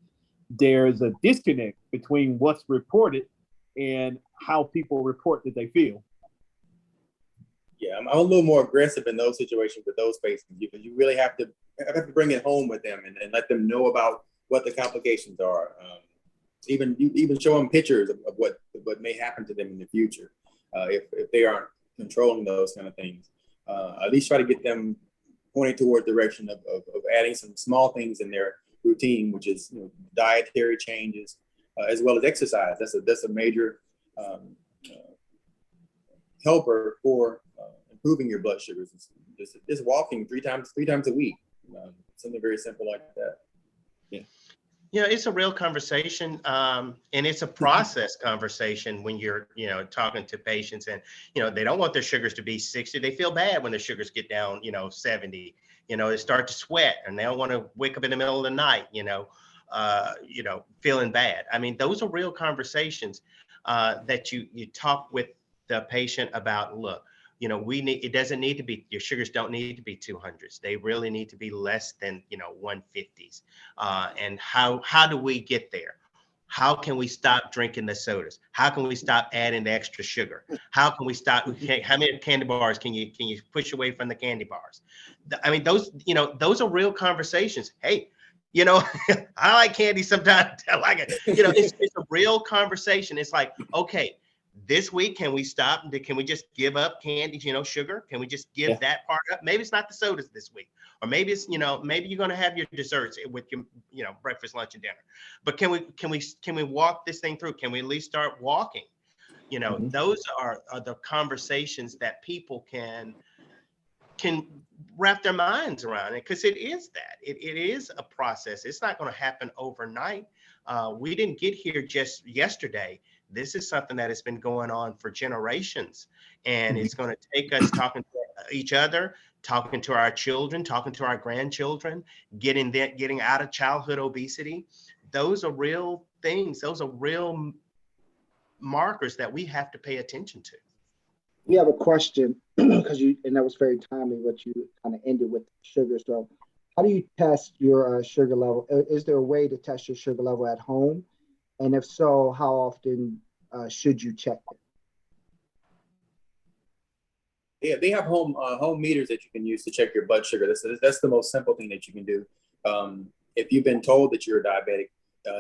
there's a disconnect between what's reported and how people report that they feel? Yeah, I'm a little more aggressive in those situations with those patients, because you really have to bring it home with them and let them know about what the complications are. Even show them pictures of what may happen to them in the future if they aren't controlling those kind of things. At least try to get them pointed toward the direction of adding some small things in their routine, which is dietary changes as well as exercise. That's a major helper for improving your blood sugars. Just walking three times a week, something very simple like that. Yeah. It's a real conversation, and it's a process conversation when you're, talking to patients, and, they don't want their sugars to be 60. They feel bad when their sugars get down, 70. They start to sweat, and they don't want to wake up in the middle of the night, feeling bad. I mean, those are real conversations that you talk with the patient about. Look, it doesn't need to be, your sugars don't need to be 200s. They really need to be less than, 150s. And how do we get there? How can we stop drinking the sodas? How can we stop adding the extra sugar? How can we stop? How many candy bars can you push away from the candy bars? I mean, those are real conversations. Hey, I like candy sometimes. I like it. It's a real conversation. It's like, okay, this week, can we stop? Can we just give up candy, sugar? Can we just give that part up? Maybe it's not the sodas this week, or maybe it's, maybe you're going to have your desserts with your, breakfast, lunch, and dinner. But can we walk this thing through? Can we at least start walking? Those are the conversations that people can wrap their minds around it, because it is that. It is a process. It's not going to happen overnight. We didn't get here just yesterday. This is something that has been going on for generations, and it's going to take us talking to each other, talking to our children, talking to our grandchildren, getting out of childhood obesity. Those are real things. Those are real markers that we have to pay attention to. We have a question because and that was very timely what you kind of ended with sugar. So how do you test your sugar level? Is there a way to test your sugar level at home? And if so, how often should you check it? Yeah, they have home meters that you can use to check your blood sugar. That's the most simple thing that you can do. If you've been told that you're a diabetic,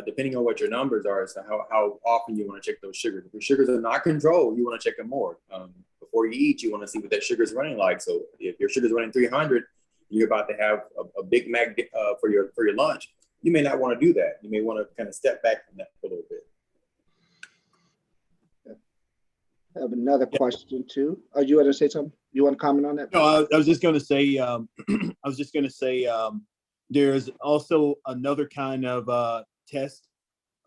depending on what your numbers are as to how often you want to check those sugars. If your sugars are not controlled, you want to check them more. Before you eat, you want to see what that sugar is running like. So if your sugar is running 300, you're about to have a Big Mac for your lunch. You may not want to do that. You may want to kind of step back from that for a little bit. I have another question too. Oh, you want to say something? You want to comment on that? No, I was just going to say, there's also another kind of test,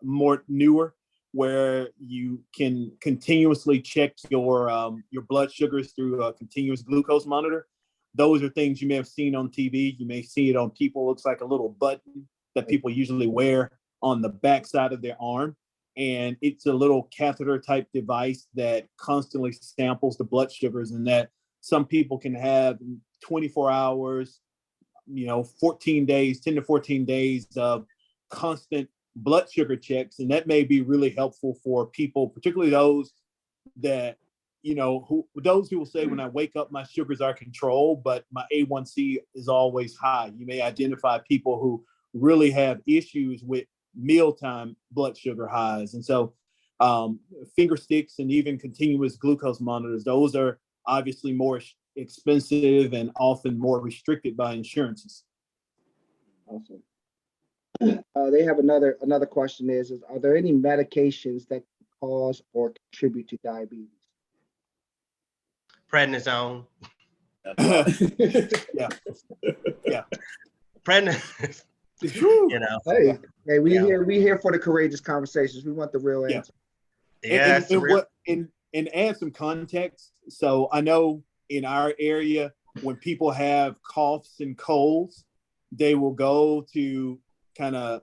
more newer, where you can continuously check your blood sugars through a continuous glucose monitor. Those are things you may have seen on TV. You may see it on people. It looks like a little button that people usually wear on the backside of their arm. And it's a little catheter type device that constantly samples the blood sugars, and that some people can have 24 hours, 14 days, 10 to 14 days of constant blood sugar checks. And that may be really helpful for people, particularly those that, those who will say, when I wake up, my sugars are controlled, but my A1C is always high. You may identify people who really have issues with mealtime blood sugar highs. And so finger sticks and even continuous glucose monitors, those are obviously more expensive and often more restricted by insurances. Awesome. They have another question is are there any medications that cause or contribute to diabetes? Prednisone. Yeah. Prednisone. Hey, we here for the courageous conversations. We want the real answer. Yes. And add some context. So I know in our area, when people have coughs and colds, they will go to kind of,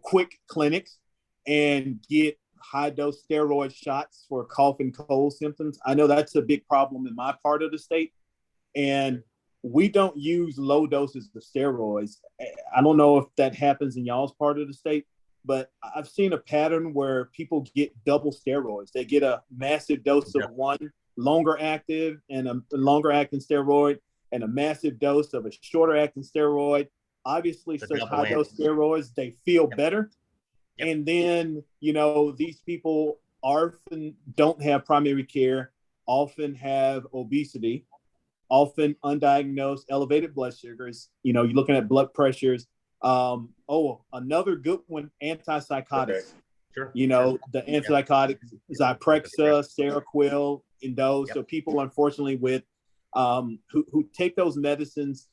quick clinics and get high dose steroid shots for cough and cold symptoms. I know that's a big problem in my part of the state. And we don't use low doses of steroids. I don't know if that happens in y'all's part of the state, but I've seen a pattern where people get double steroids. They get a massive dose of one longer active and a longer acting steroid, and a massive dose of a shorter acting steroid. Obviously, such high dose steroids, they feel better. Yep. And then, these people often don't have primary care, often have obesity, often undiagnosed elevated blood sugars. You're looking at blood pressures. Another good one, antipsychotics. Okay. Sure. The antipsychotics, Zyprexa, Seroquel, and those. Yep. So people, unfortunately, with who take those medicines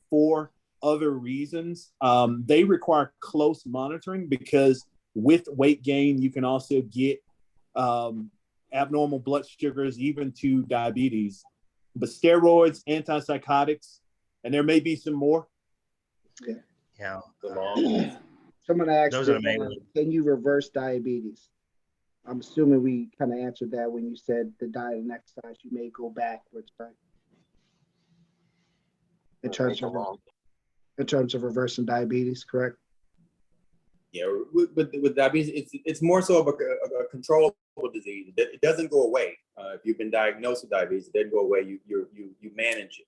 for other reasons, they require close monitoring, because with weight gain, you can also get abnormal blood sugars, even to diabetes. But steroids, antipsychotics, and there may be some more. Yeah. Someone asked, those are amazing. Can you reverse diabetes? I'm assuming we kind of answered that when you said the diet and exercise, you may go backwards, right? In terms of reversing diabetes, correct? Yeah, with diabetes, it's more so of a controllable disease. It doesn't go away. If you've been diagnosed with diabetes, it doesn't go away. You manage it.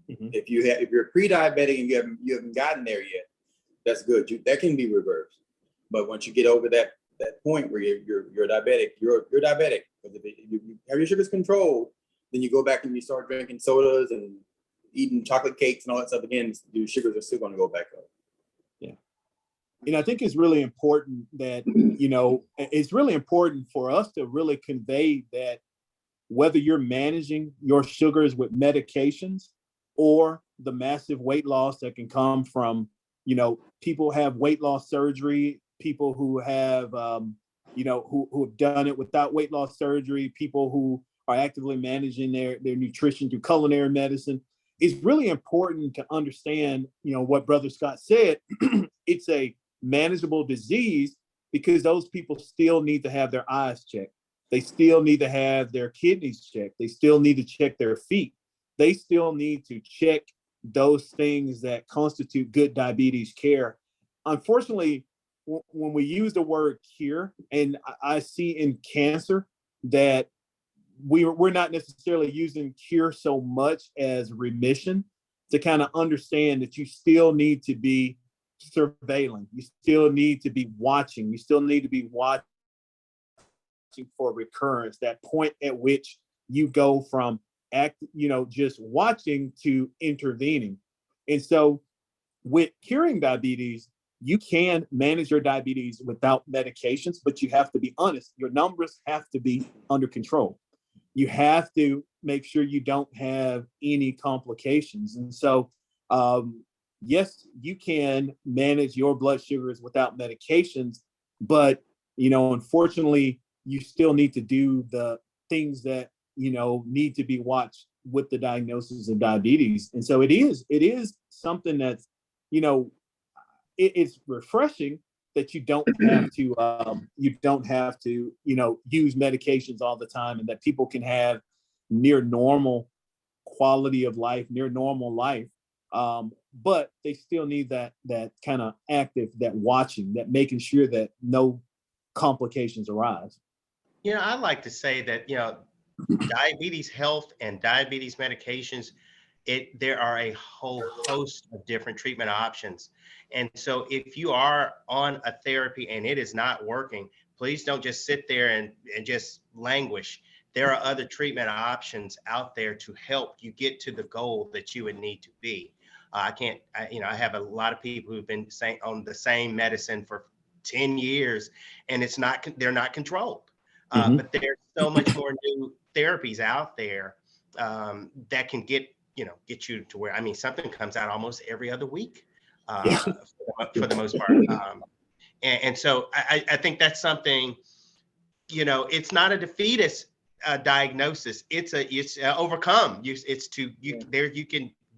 If you're pre-diabetic and you haven't gotten there yet, that's good. That can be reversed. But once you get over that point where you're diabetic, you're diabetic. But if you have your sugars controlled, then you go back and you start drinking sodas and eating chocolate cakes and all that stuff again. Your sugars are still going to go back up. Yeah. I think it's really important that, it's really important for us to really convey that whether you're managing your sugars with medications or the massive weight loss that can come from, people have weight loss surgery, people who have, who have done it without weight loss surgery, people who are actively managing their nutrition through culinary medicine. It's really important to understand, what Brother Scott said. It's a manageable disease because those people still need to have their eyes checked. They still need to have their kidneys checked. They still need to check their feet. They still need to check those things that constitute good diabetes care. Unfortunately, when we use the word cure, and I see in cancer that we're not necessarily using cure so much as remission, to kind of understand that you still need to be surveilling. You still need to be watching. You still need to be watching for recurrence, that point at which you go from just watching to intervening. And so with curing diabetes, you can manage your diabetes without medications, but you have to be honest. Your numbers have to be under control. You have to make sure you don't have any complications. And so, yes, you can manage your blood sugars without medications, but, unfortunately, you still need to do the things that, need to be watched with the diagnosis of diabetes. And so it is something that's, it's refreshing that you don't have to use medications all the time, and that people can have near normal quality of life, near normal life. But they still need that kind of active, that watching, that making sure that no complications arise. I like to say that, diabetes health and diabetes medications, there are a whole host of different treatment options. And so if you are on a therapy and it is not working, please don't just sit there and just languish. There are other treatment options out there to help you get to the goal that you would need to be. I have a lot of people who've been on the same medicine for 10 years and they're not controlled. But there's so much more new therapies out there that can get you to where, something comes out almost every other week for the most part. And so I think that's something, it's not a defeatist diagnosis. It's overcome. You can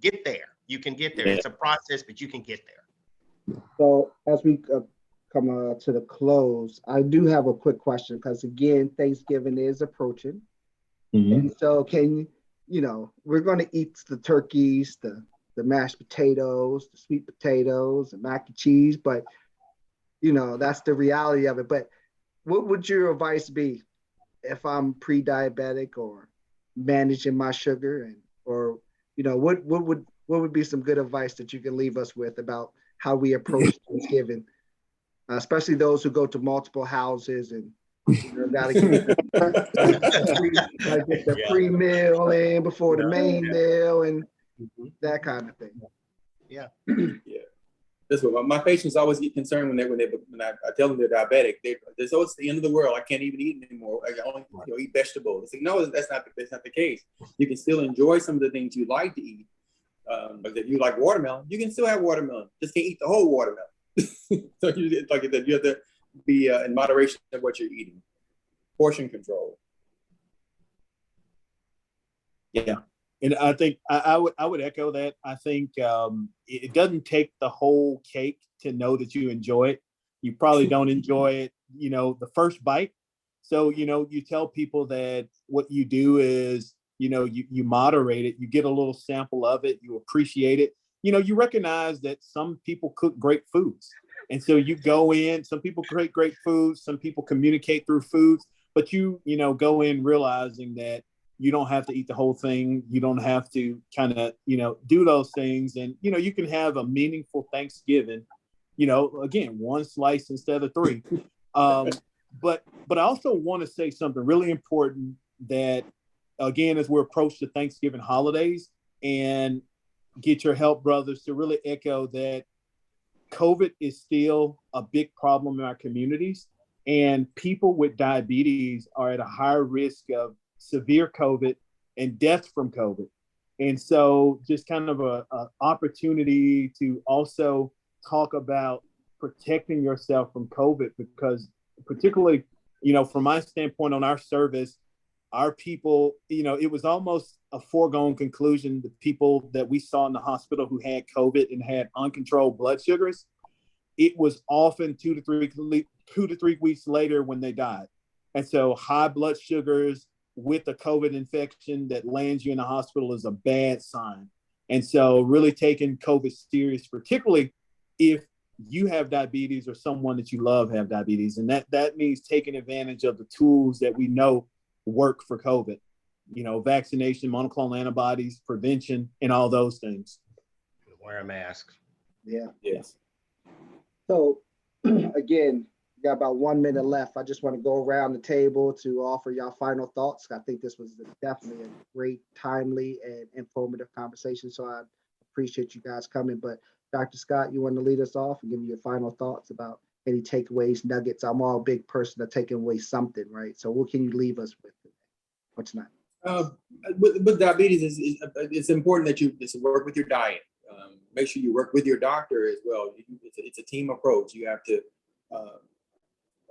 get there. You can get there. It's a process, but you can get there. So as we come to the close, I do have a quick question, because again, Thanksgiving is approaching. And so we're going to eat the turkeys, the mashed potatoes, the sweet potatoes, and mac and cheese, but that's the reality of it. But what would your advice be if I'm pre-diabetic or managing my sugar, or what would be some good advice that you can leave us with about how we approach Thanksgiving, especially those who go to multiple houses and gotta get the pre-meal in before the main meal and that kind of thing. Yeah. That's what my patients always get concerned when I tell them they're diabetic. It's the end of the world. I can't even eat anymore. I only eat vegetables. It's like, no, that's not the case. You can still enjoy some of the things you like to eat. But if you like watermelon, you can still have watermelon. Just can't eat the whole watermelon. So you have to be in moderation of what you're eating. Portion control. Yeah. And I think I would echo that. I think it doesn't take the whole cake to know that you enjoy it. You probably don't enjoy it, the first bite. So, you tell people that what you do is, you moderate it, you get a little sample of it, you appreciate it. You recognize that some people cook great foods. And so you go in, some people create great foods, some people communicate through foods, but you go in realizing that you don't have to eat the whole thing. You don't have to kind of, do those things. And, you can have a meaningful Thanksgiving, again, one slice instead of three. But I also want to say something really important that, again, as we approach the Thanksgiving holidays, and get your help, brothers, to really echo that COVID is still a big problem in our communities, and people with diabetes are at a higher risk of severe COVID and death from COVID. And so just kind of a opportunity to also talk about protecting yourself from COVID, because particularly, from my standpoint on our service, our people, it was almost a foregone conclusion. The people that we saw in the hospital who had COVID and had uncontrolled blood sugars, it was often 2 to 3 weeks later when they died. And so high blood sugars with a COVID infection that lands you in the hospital is a bad sign. And so really taking COVID serious, particularly if you have diabetes or someone that you love have diabetes. And that means taking advantage of the tools that we know work for COVID, vaccination, monoclonal antibodies, prevention, and all those things. Wear a mask. Yeah. Yes. So again, we got about 1 minute left. I just want to go around the table to offer y'all final thoughts. I think this was definitely a great, timely, and informative conversation. So I appreciate you guys coming. But Dr. Scott, you want to lead us off and give me your final thoughts about any takeaways, nuggets? I'm all a big person of taking away something, right? So what can you leave us with today? What's not? With diabetes, it's important that you work with your diet. Make sure you work with your doctor as well. It's a team approach. You have to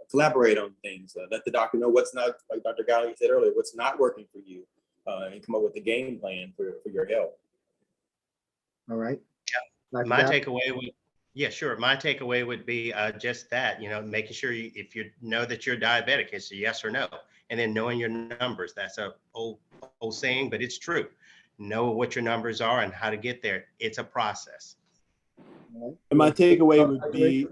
collaborate on things. Let the doctor know what's not, like Dr. Galley said earlier, what's not working for you, and come up with a game plan for your health. All right. Yeah. My takeaway Yeah, sure. My takeaway would be just that, making sure if you know that you're diabetic, it's a yes or no. And then knowing your numbers. That's a old saying, but it's true. Know what your numbers are and how to get there. It's a process. And my takeaway would be,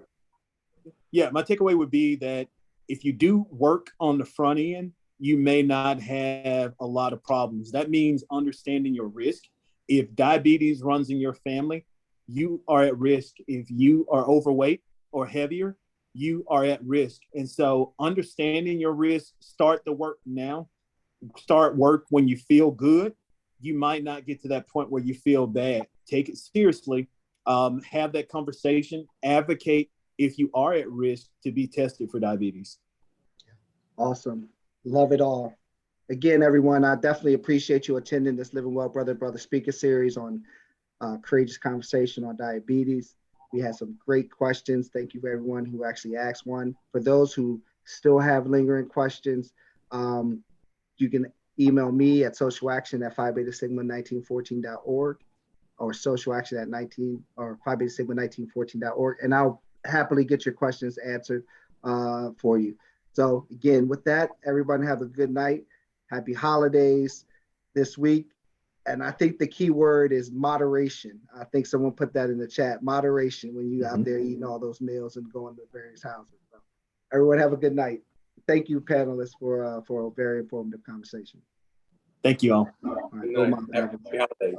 that if you do work on the front end, you may not have a lot of problems. That means understanding your risk. If diabetes runs in your family, you are at risk. If you are overweight or heavier, you are at risk. And so understanding your risk, start the work now. Start work when you feel good. You might not get to that point where you feel bad. Take it seriously. Have that conversation. Advocate if you are at risk to be tested for diabetes. Awesome. Love it all. Again, everyone, I definitely appreciate you attending this Living Well Brother Speaker Series on Courageous Conversation on Diabetes. We had some great questions. Thank you for everyone who actually asked one. For those who still have lingering questions, you can email me at socialaction@phi-beta-sigma1914.org or socialaction@19 or phi-beta-sigma1914.org, and I'll happily get your questions answered for you. So again, with that, everyone have a good night. Happy holidays this week. And I think the key word is moderation. I think someone put that in the chat, moderation, when you out there eating all those meals and going to various houses. So everyone have a good night. Thank you, panelists, for a very informative conversation. Thank you all. All right, Good night. Happy holidays.